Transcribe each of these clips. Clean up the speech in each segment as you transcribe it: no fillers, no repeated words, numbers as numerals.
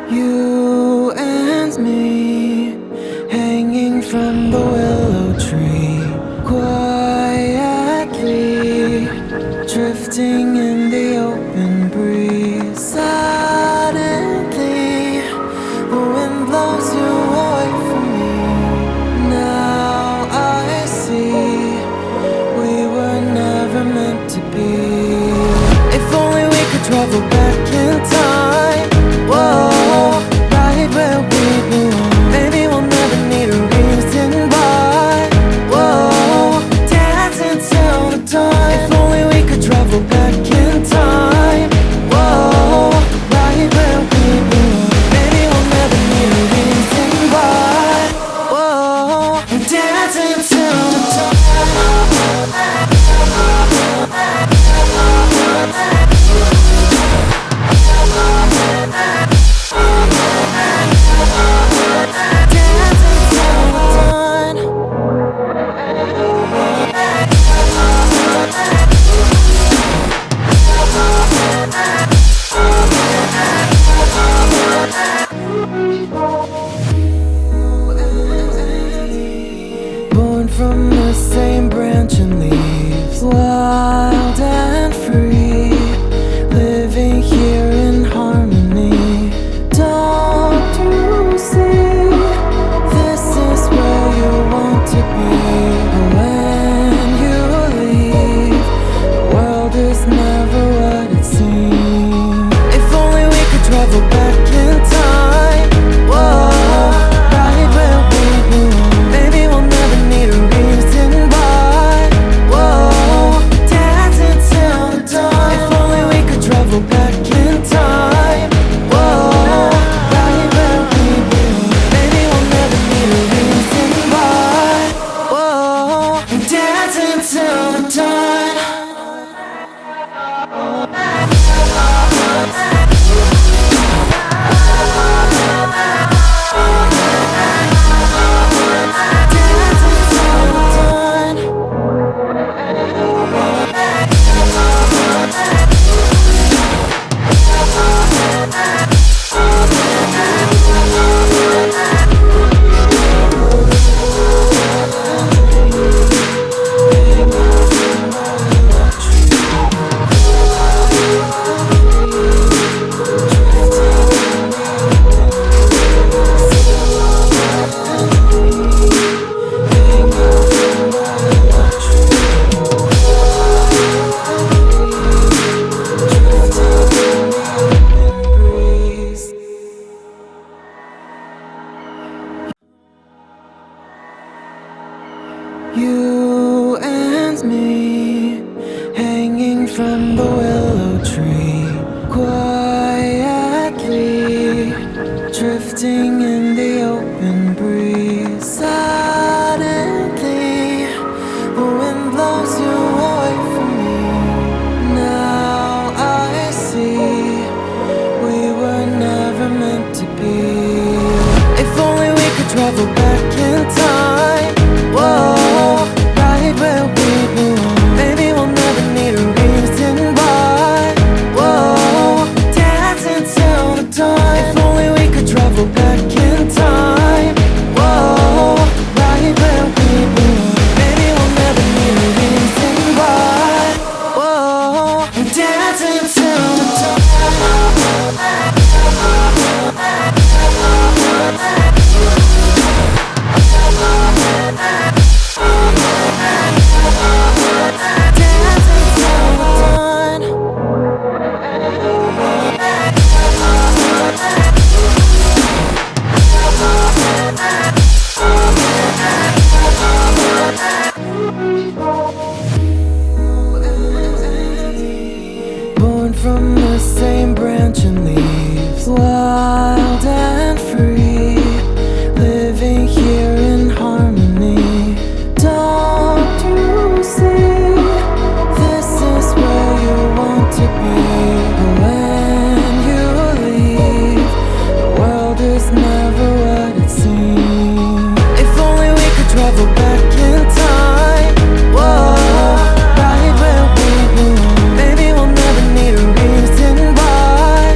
You and me, hanging from the willow tree, quietly drifting in the open breeze. Suddenly, the wind blows you away from me. Now I see we were never meant to be. If only we could travel back in time. Whoa, right where we belong. Maybe we'll never need a reason why. Whoa, dancing till the dawn. If only we could travel back in time. Whoa, right where we belong. Maybe we'll never need a reason why. Whoa, dancing till the dawn. Born from the same branch and leaves, wild and free, living here in harmony. Don't you see, this is where you want to be. But when you leave, the world is never what it seems. If only we could travel back in time. Whoa, right where we belong. Maybe we'll never need a reason why. Whoa, dancing till the dawn. If only we could travel back in time. Whoa, right where we belong. Maybe we'll never need a reason why. Whoa, dancing till the dawn. You and me, hanging from the willow tree, quietly drifting in the open breeze. Suddenly, the wind blows you away from me. Now I see we were never meant to be. If only we could travel back in time. Whoa, right where we belong. Maybe we'll never need a reason why. Whoa, dancing till the dawn. If only we could travel back in time. Whoa, right where we belong. Maybe we'll never need a reason why. Whoa, dancing till the dawn. Born from the same branch and leaves, wild and free, living here in harmony. Don't you see, this is where you want to be. But when you leave, the world is never what it seems. If only we could travel back in time. Whoa, right where we belong. Maybe we'll never need a reason why.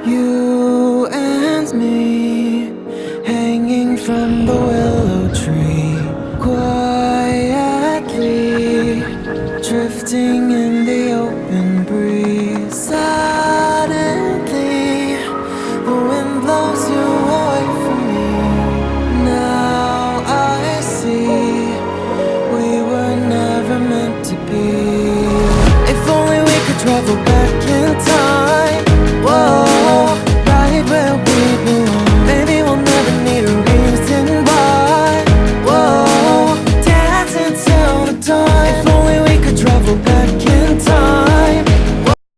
You and me, hanging from the willow tree, quietly drifting in the open breeze. Suddenly, the wind blows you away from me. Now I see we were never meant to be. If only we could travel back in